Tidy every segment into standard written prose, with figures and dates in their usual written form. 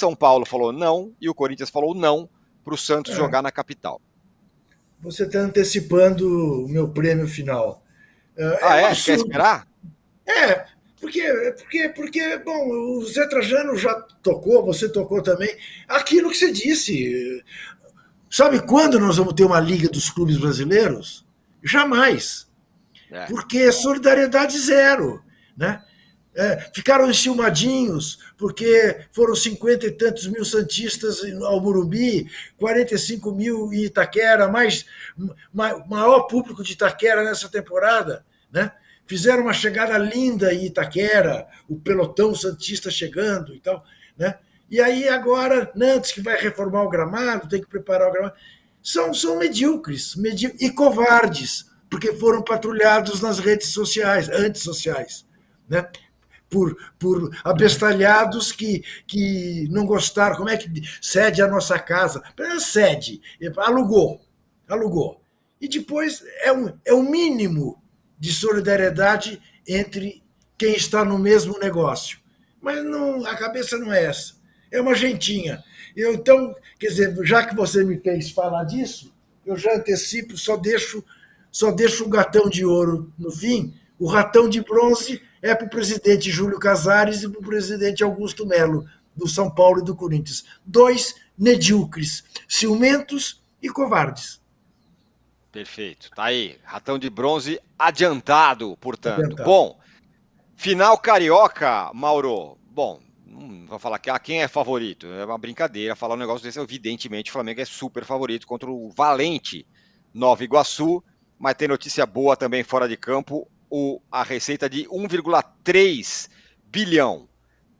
São Paulo falou não e o Corinthians falou não para o Santos jogar na capital. Você está antecipando o meu prêmio final. É Ah, um é? Quer absurdo. esperar? É, bom, o Zé Trajano já tocou, você tocou também. Aquilo que você disse. Sabe quando nós vamos ter uma Liga dos Clubes Brasileiros? Jamais. É. Porque é solidariedade zero. Né? Ficaram enciumadinhos, porque foram 50 e tantos mil santistas ao Morumbi, 45 mil em Itaquera, maior público de Itaquera nessa temporada. Né? Fizeram uma chegada linda em Itaquera, o pelotão santista chegando e tal. Né? E aí agora, Nantes que vai reformar o gramado, tem que preparar o gramado. São medíocres e covardes, porque foram patrulhados nas redes sociais, antissociais. Né? Por abestalhados que não gostaram. Como é que cede a nossa casa? Cede, alugou. E depois é um mínimo de solidariedade entre quem está no mesmo negócio. Mas não, a cabeça não é essa. É uma gentinha. Então, quer dizer, já que você me fez falar disso, eu já antecipo, só deixo o gatão de ouro no fim. O ratão de bronze é para o presidente Júlio Casares e para o presidente Augusto Melo, do São Paulo e do Corinthians. Dois medíocres, ciumentos e covardes. Perfeito. Tá aí. Ratão de bronze adiantado, portanto. Atentado. Bom, final carioca, Mauro. Bom, não vou falar que quem é favorito. É uma brincadeira falar um negócio desse. Evidentemente, o Flamengo é super favorito contra o valente Nova Iguaçu, mas tem notícia boa também fora de campo. A receita de 1,3 bilhão.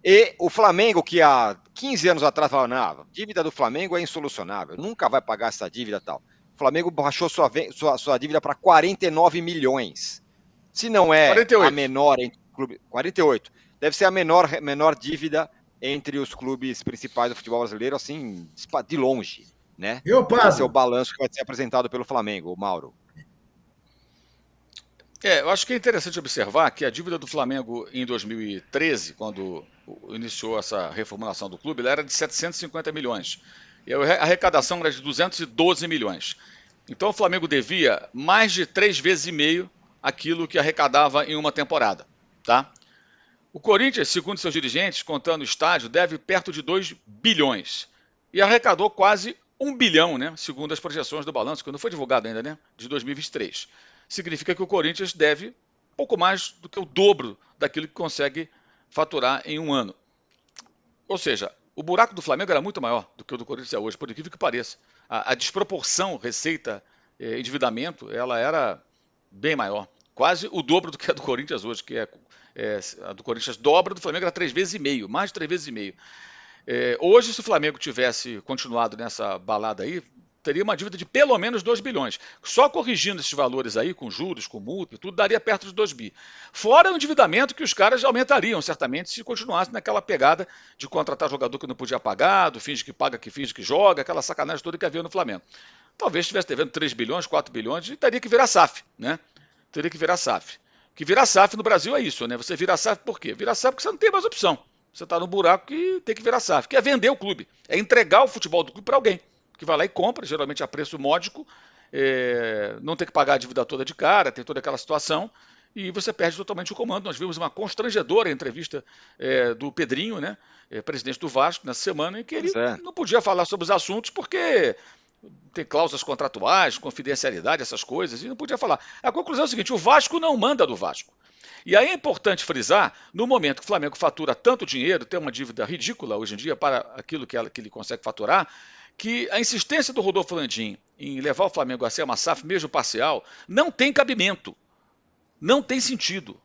E o Flamengo, que há 15 anos atrás falava, não, a dívida do Flamengo é insolucionável, nunca vai pagar essa dívida e tal. O Flamengo baixou sua dívida para 49 milhões. Se não é 48. a menor entre os clubes. 48. Deve ser a menor dívida entre os clubes principais do futebol brasileiro, assim, de longe. Né? Eu Esse é o pago. balanço que vai ser apresentado pelo Flamengo, Mauro. Eu acho que é interessante observar que a dívida do Flamengo em 2013, quando iniciou essa reformulação do clube, ela era de 750 milhões. E a arrecadação era de 212 milhões. Então o Flamengo devia mais de 3 vezes e meio aquilo que arrecadava em uma temporada. Tá? O Corinthians, segundo seus dirigentes, contando o estádio, deve perto de 2 bilhões. E arrecadou quase 1 bilhão, né? Segundo as projeções do balanço, que não foi divulgado ainda, né? De 2023. Significa que o Corinthians deve pouco mais do que o dobro daquilo que consegue faturar em um ano. Ou seja, o buraco do Flamengo era muito maior do que o do Corinthians é hoje, por incrível que pareça. A desproporção receita-endividamento, ela era bem maior. Quase o dobro do que a do Corinthians hoje, que a do Corinthians dobra, do Flamengo era 3 vezes e meio, mais de 3 vezes e meio. Hoje, se o Flamengo tivesse continuado nessa balada aí, teria uma dívida de pelo menos 2 bilhões. Só corrigindo esses valores aí, com juros, com multa e tudo, daria perto de 2 bi. Fora o endividamento que os caras aumentariam, certamente, se continuasse naquela pegada de contratar jogador que não podia pagar, do finge que paga, que finge que joga, aquela sacanagem toda que havia no Flamengo. Talvez estivesse devendo 3 bilhões, 4 bilhões e teria que virar SAF, né? Teria que virar SAF. Que virar SAF no Brasil é isso, né? Você vira SAF por quê? Vira SAF porque você não tem mais opção. Você está no buraco que tem que virar SAF, que é vender o clube, é entregar o futebol do clube para alguém, que vai lá e compra, geralmente a preço módico, não tem que pagar a dívida toda de cara, tem toda aquela situação, e você perde totalmente o comando. Nós vimos uma constrangedora entrevista do Pedrinho, né, presidente do Vasco, nessa semana, em que ele não podia falar sobre os assuntos porque tem cláusulas contratuais, confidencialidade, essas coisas, e não podia falar. A conclusão é o seguinte, o Vasco não manda do Vasco. E aí é importante frisar, no momento que o Flamengo fatura tanto dinheiro, tem uma dívida ridícula hoje em dia para aquilo que ele consegue faturar, que a insistência do Rodolfo Landim em levar o Flamengo a ser uma SAF mesmo parcial não tem cabimento, não tem sentido.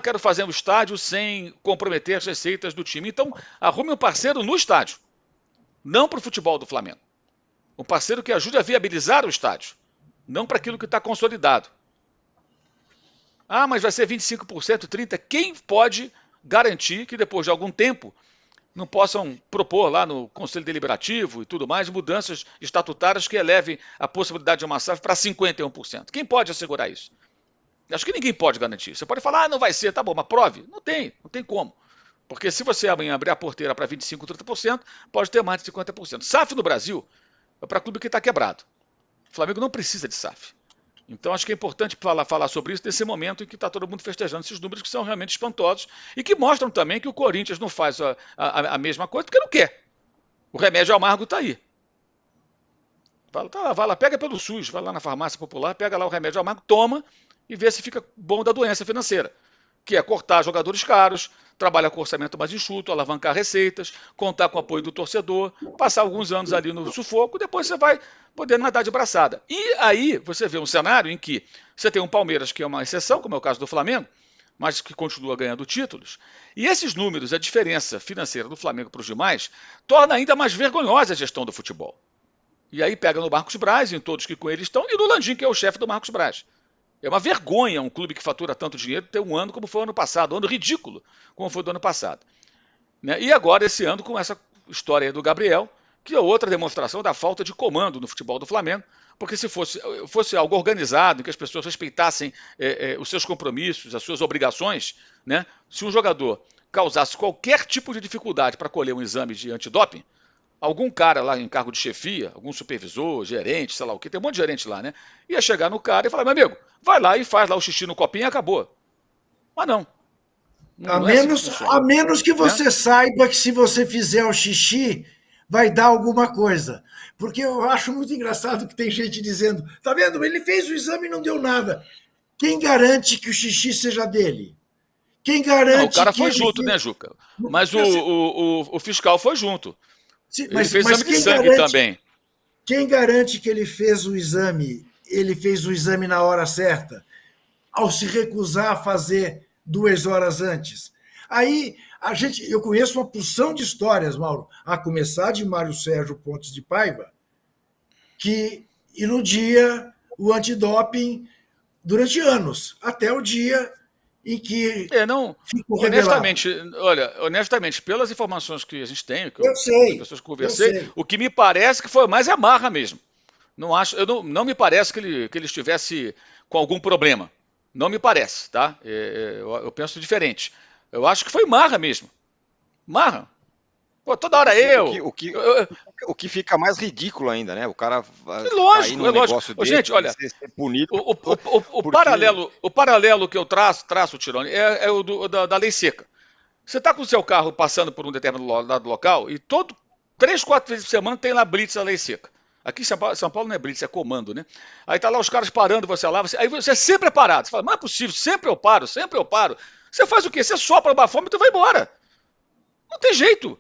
Quero fazer um estádio sem comprometer as receitas do time. Então, arrume um parceiro no estádio, não para o futebol do Flamengo. Um parceiro que ajude a viabilizar o estádio, não para aquilo que está consolidado. Mas vai ser 25%, 30%. Quem pode garantir que depois de algum tempo não possam propor lá no Conselho Deliberativo e tudo mais mudanças estatutárias que elevem a possibilidade de uma SAF para 51%? Quem pode assegurar isso? Acho que ninguém pode garantir. Você pode falar, não vai ser, tá bom, mas prove. Não tem como. Porque se você amanhã abrir a porteira para 25%, 30%, pode ter mais de 50%. SAF no Brasil é para clube que está quebrado. O Flamengo não precisa de SAF. Então acho que é importante falar sobre isso nesse momento em que está todo mundo festejando esses números que são realmente espantosos e que mostram também que o Corinthians não faz a mesma coisa porque não quer. O remédio amargo está aí. Vai lá, pega pelo SUS, vai lá na farmácia popular, pega lá o remédio amargo, toma e vê se fica bom da doença financeira. Que é cortar jogadores caros, trabalhar com orçamento mais enxuto, alavancar receitas, contar com o apoio do torcedor, passar alguns anos ali no sufoco, depois você vai poder nadar de braçada. E aí você vê um cenário em que você tem um Palmeiras que é uma exceção, como é o caso do Flamengo, mas que continua ganhando títulos, e esses números, a diferença financeira do Flamengo para os demais, torna ainda mais vergonhosa a gestão do futebol. E aí pega no Marcos Braz, em todos que com ele estão, e no Landim, que é o chefe do Marcos Braz. É uma vergonha um clube que fatura tanto dinheiro ter um ano como foi o ano passado, um ano ridículo como foi do ano passado. Né? E agora, esse ano, com essa história aí do Gabriel, que é outra demonstração da falta de comando no futebol do Flamengo, porque se fosse algo organizado, em que as pessoas respeitassem os seus compromissos, as suas obrigações, né? Se um jogador causasse qualquer tipo de dificuldade para colher um exame de antidoping, algum cara lá em cargo de chefia, algum supervisor, gerente, sei lá o que, tem um monte de gerente lá, né? Ia chegar no cara e falar, meu amigo, vai lá e faz lá o xixi no copinho e acabou. Mas não. A menos que você saiba que se você fizer o xixi, vai dar alguma coisa. Porque eu acho muito engraçado que tem gente dizendo, tá vendo, ele fez o exame e não deu nada. Quem garante que o xixi seja dele? Quem garante não, o cara foi junto, né, Juca? Mas o fiscal foi junto. Sim, ele fez exame de sangue também. Quem garante que ele fez o exame na hora certa, ao se recusar a fazer 2 horas antes? Aí eu conheço uma porção de histórias, Mauro, a começar de Mário Sérgio Pontes de Paiva, que iludia o antidoping durante anos, até o dia em que ficou honestamente, pelas informações que a gente tem, que as pessoas que conversei, o que me parece que foi mais marra mesmo. Não me parece que ele estivesse com algum problema. Não me parece, tá? Eu penso diferente. Eu acho que foi marra mesmo. Marra. Pô, toda hora o que fica mais ridículo ainda, né? O cara lógico. Desse, gente, olha, ser punido o paralelo que eu traço, Tirone, é o da lei seca. Você está com o seu carro passando por um determinado local e 3, 4 vezes por semana tem lá blitz da lei seca. Aqui em São Paulo não é blitz, é comando, né? Aí tá lá os caras parando, aí você sempre é parado. Você fala, não é possível, sempre eu paro. Você faz o quê? Você sopra o bafômetro e vai embora. Não tem jeito.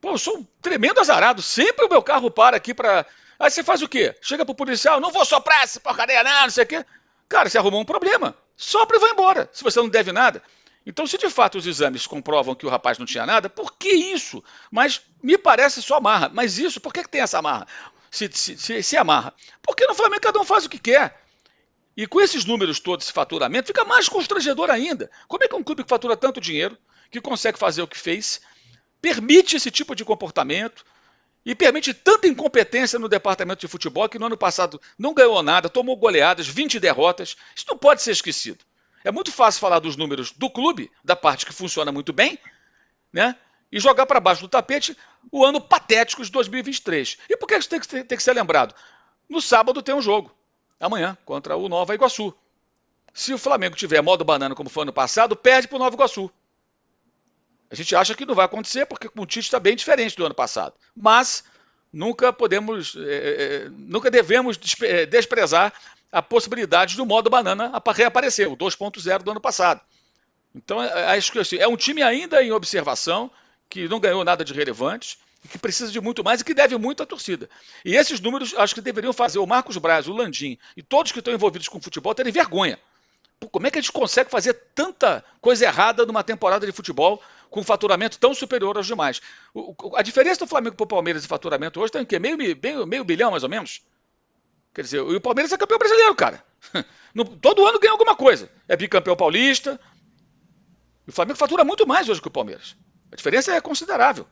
Pô, eu sou um tremendo azarado. Sempre o meu carro para aqui pra... Aí você faz o quê? Chega pro policial, não vou soprar essa porcaria não sei o quê. Cara, você arrumou um problema. Sopra e vai embora, se você não deve nada. Então, se de fato os exames comprovam que o rapaz não tinha nada, por que isso? Mas me parece só amarra. Mas isso, por que tem essa amarra? Se amarra. Porque no Flamengo cada um faz o que quer. E com esses números todos, esse faturamento, fica mais constrangedor ainda. Como é que um clube que fatura tanto dinheiro, que consegue fazer o que fez, permite esse tipo de comportamento e permite tanta incompetência no departamento de futebol que no ano passado não ganhou nada, tomou goleadas, 20 derrotas. Isso não pode ser esquecido. É muito fácil falar dos números do clube, da parte que funciona muito bem, né? E jogar para baixo do tapete o ano patético de 2023. E por que isso tem que ser lembrado? No sábado tem um jogo, amanhã, contra o Nova Iguaçu. Se o Flamengo tiver modo banana como foi ano passado, perde para o Nova Iguaçu. A gente acha que não vai acontecer porque o Tite está bem diferente do ano passado. Mas nunca devemos desprezar a possibilidade do modo banana reaparecer, o 2.0 do ano passado. Então, acho que é um time ainda em observação, que não ganhou nada de relevante, que precisa de muito mais e que deve muito à torcida. E esses números acho que deveriam fazer o Marcos Braz, o Landim e todos que estão envolvidos com futebol terem vergonha. Como é que a gente consegue fazer tanta coisa errada numa temporada de futebol com um faturamento tão superior aos demais? A diferença do Flamengo para o Palmeiras de faturamento hoje está em que? Meio bilhão, mais ou menos? Quer dizer, o Palmeiras é campeão brasileiro, cara. Todo ano ganha alguma coisa. É bicampeão paulista. O Flamengo fatura muito mais hoje que o Palmeiras. A diferença é considerável.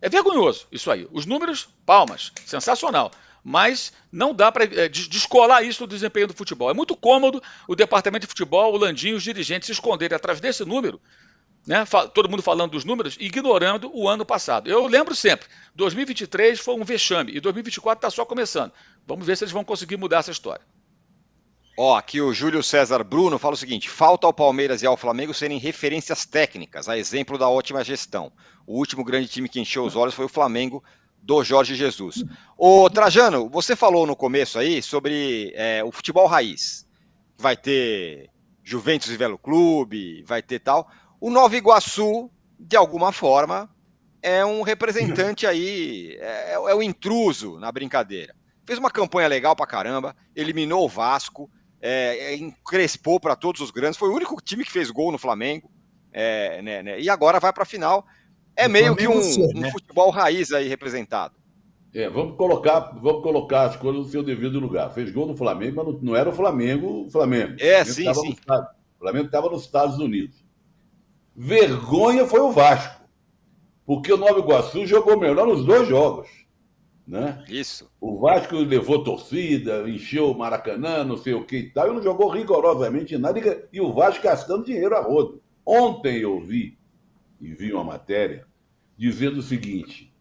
É vergonhoso isso aí. Os números, palmas, sensacional. Mas não dá para descolar isso do desempenho do futebol. É muito cômodo o departamento de futebol, o Landim, os dirigentes se esconderem atrás desse número né? Todo mundo falando dos números, ignorando o ano passado. Eu lembro sempre, 2023 foi um vexame e 2024 está só começando. Vamos ver se eles vão conseguir mudar essa história. Ó, aqui o Júlio César Bruno fala o seguinte: falta ao Palmeiras e ao Flamengo serem referências técnicas, a exemplo da ótima gestão. O último grande time que encheu os olhos foi o Flamengo do Jorge Jesus. Ô, Trajano, você falou no começo aí sobre o futebol raiz. Vai ter Juventus e Velo Clube, vai ter tal. O Nova Iguaçu, de alguma forma, é um representante aí, é o intruso na brincadeira. Fez uma campanha legal pra caramba, eliminou o Vasco, encrespou para todos os grandes, foi o único time que fez gol no Flamengo, né, e agora vai para a final. É meio que um futebol raiz aí representado. Vamos colocar as coisas no seu devido lugar. Fez gol no Flamengo, mas não era o Flamengo. Sim. O Flamengo estava nos Estados Unidos. Vergonha foi o Vasco, porque o Nova Iguaçu jogou melhor nos 2 jogos. Né? Isso. O Vasco levou torcida, encheu o Maracanã, não sei o que e tal, e não jogou rigorosamente nada, e o Vasco gastando dinheiro a rodo. Ontem eu vi uma matéria dizendo o seguinte,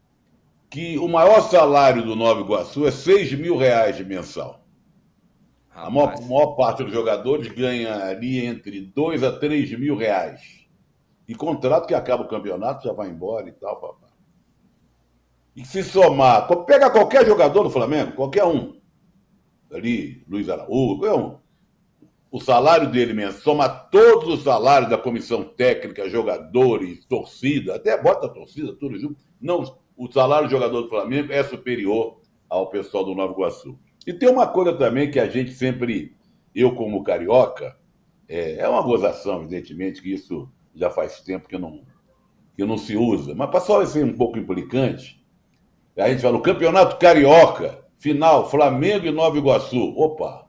que o maior salário do Nova Iguaçu é R$6.000 de mensal. A maior parte dos jogadores ganha ali entre R$2.000 a R$3.000. E contrato que acaba o campeonato, já vai embora e tal, papai. E se somar, pega qualquer jogador do Flamengo, qualquer um, ali, Luiz Araújo, qualquer um, o salário dele mesmo, soma todos os salários da comissão técnica, jogadores, torcida, até bota a torcida, tudo junto, não, o salário do jogador do Flamengo é superior ao pessoal do Nova Iguaçu. E tem uma coisa também que a gente sempre, eu como carioca, é uma gozação, evidentemente, que isso já faz tempo que não se usa, mas para só ser um pouco implicante, a gente fala, o Campeonato Carioca, final, Flamengo e Nova Iguaçu. Opa,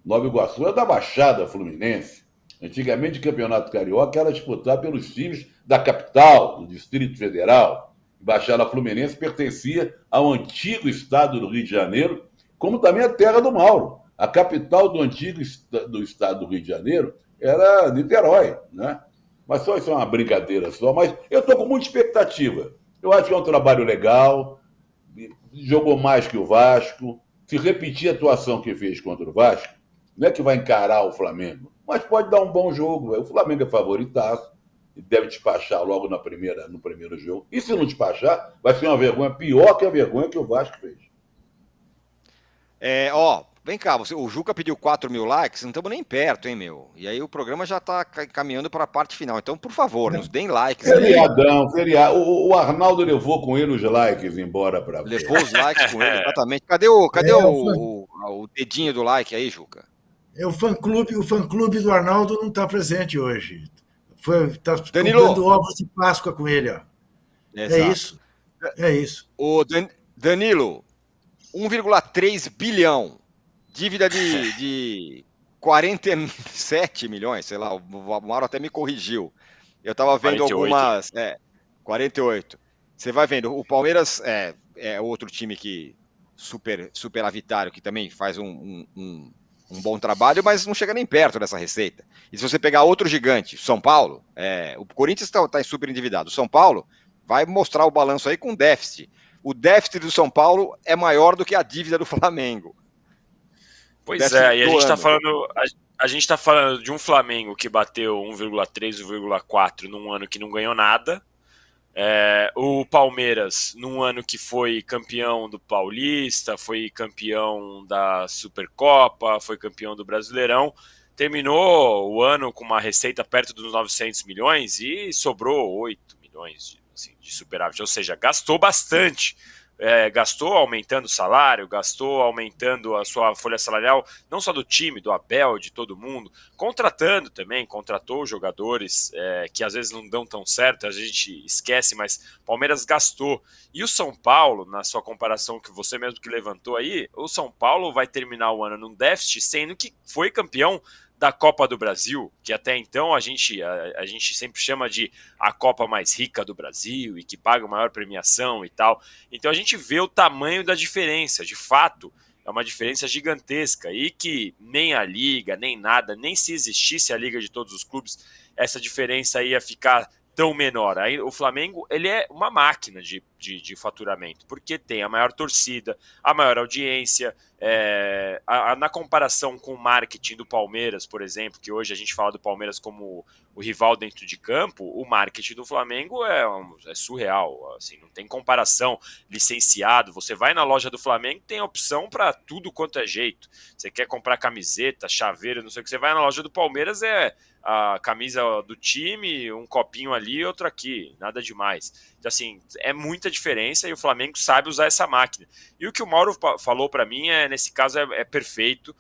Nova Iguaçu é da Baixada Fluminense. Antigamente, o Campeonato Carioca era disputado pelos times da capital, do Distrito Federal. Baixada Fluminense pertencia ao antigo estado do Rio de Janeiro, como também a terra do Mauro. A capital do antigo do estado do Rio de Janeiro era Niterói, né? Mas só isso é uma brincadeira só. Mas eu estou com muita expectativa. Eu acho que é um trabalho legal. Jogou mais que o Vasco. Se repetir a atuação que fez contra o Vasco, não é que vai encarar o Flamengo, mas pode dar um bom jogo. O Flamengo é favoritaço, deve despachar logo no primeiro jogo. E se não despachar, vai ser uma vergonha pior que a vergonha que o Vasco fez. Vem cá, o Juca pediu 4.000 likes, não estamos nem perto, hein, meu? E aí o programa já está caminhando para a parte final. Então, por favor, nos deem likes. Feriadão. O Arnaldo levou com ele os likes embora para ver. Levou os likes com ele, exatamente. Cadê o dedinho do like aí, Juca? O fã-clube do Arnaldo não está presente hoje. Está comprando ovos de Páscoa com ele. Ó. É isso. O Danilo, 1,3 bilhão. Dívida de 47 milhões, sei lá, o Mauro até me corrigiu. Eu estava vendo 48. Algumas... 48. Você vai vendo, o Palmeiras é outro time que superavitário, que também faz um bom trabalho, mas não chega nem perto dessa receita. E se você pegar outro gigante, São Paulo, o Corinthians está super endividado. O São Paulo vai mostrar o balanço aí com déficit. O déficit do São Paulo é maior do que a dívida do Flamengo. Pois e a gente está falando de um Flamengo que bateu 1,3, 1,4 num ano que não ganhou nada. O Palmeiras, num ano que foi campeão do Paulista, foi campeão da Supercopa, foi campeão do Brasileirão, terminou o ano com uma receita perto dos 900 milhões e sobrou 8 milhões de superávit, ou seja, gastou bastante. Gastou aumentando o salário, gastou aumentando a sua folha salarial, não só do time, do Abel, de todo mundo, contratou jogadores que às vezes não dão tão certo, a gente esquece, mas Palmeiras gastou. E o São Paulo, na sua comparação que você mesmo que levantou aí, o São Paulo vai terminar o ano num déficit, sendo que foi campeão da Copa do Brasil, que até então a gente sempre chama de a Copa mais rica do Brasil e que paga a maior premiação e tal. Então a gente vê o tamanho da diferença. De fato, é uma diferença gigantesca e que nem a Liga, nem nada, nem se existisse a Liga de todos os clubes, essa diferença ia ficar tão menor. Aí o Flamengo, ele é uma máquina de faturamento, porque tem a maior torcida, a maior audiência, na comparação com o marketing do Palmeiras, por exemplo, que hoje a gente fala do Palmeiras como o rival dentro de campo, o marketing do Flamengo é surreal, assim, não tem comparação. Licenciado, você vai na loja do Flamengo, tem opção para tudo quanto é jeito. Você quer comprar camiseta, chaveiro, não sei o que, você vai na loja do Palmeiras, a camisa do time, um copinho ali, outro aqui, nada demais. Então, assim, é muita diferença e o Flamengo sabe usar essa máquina. E o que o Mauro falou para mim, nesse caso, é perfeito.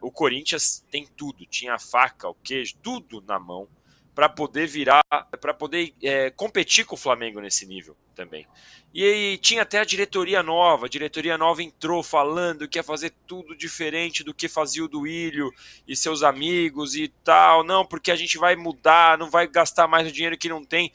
O Corinthians tem tudo, tinha a faca, o queijo, tudo na mão para poder competir com o Flamengo nesse nível também. E aí tinha até a diretoria nova entrou falando que ia fazer tudo diferente do que fazia o Duílio e seus amigos e tal, não, porque a gente vai mudar, não vai gastar mais o dinheiro que não tem.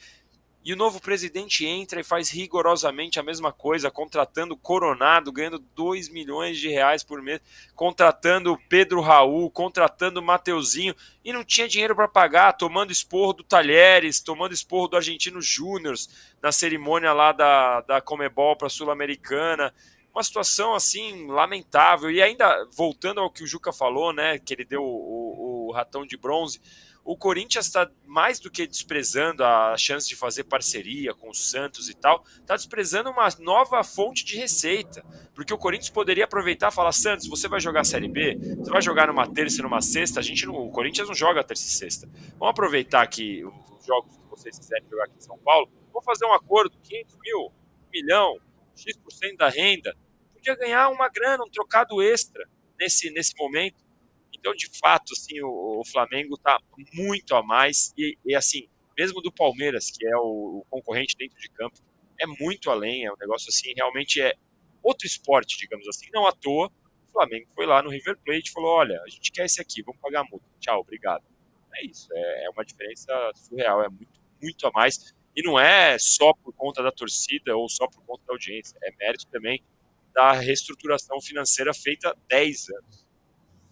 E o novo presidente entra e faz rigorosamente a mesma coisa, contratando Coronado, ganhando 2 milhões de reais por mês, contratando Pedro Raul, contratando Mateuzinho, e não tinha dinheiro para pagar, tomando esporro do Talheres, tomando esporro do Argentino Júnior, na cerimônia lá da Comebol para a Sul-Americana. Uma situação, assim, lamentável. E ainda, voltando ao que o Juca falou, né, que ele deu o ratão de bronze, o Corinthians está mais do que desprezando a chance de fazer parceria com o Santos e tal, está desprezando uma nova fonte de receita, porque o Corinthians poderia aproveitar e falar: Santos, você vai jogar a Série B, você vai jogar numa terça e numa sexta, o Corinthians não joga terça e sexta, vamos aproveitar que os jogos que vocês quiserem jogar aqui em São Paulo, vamos fazer um acordo, 500 mil, 1 milhão, X% da renda, podia ganhar uma grana, um trocado extra nesse momento. Então, de fato, assim, o Flamengo está muito a mais e, assim, mesmo do Palmeiras, que é o concorrente dentro de campo, é muito além, é um negócio, assim, realmente é outro esporte, digamos assim. Não à toa, o Flamengo foi lá no River Plate e falou: olha, a gente quer esse aqui, vamos pagar a multa. Tchau, obrigado. É isso, é uma diferença surreal, é muito, muito a mais. E não é só por conta da torcida ou só por conta da audiência, é mérito também da reestruturação financeira feita há 10 anos.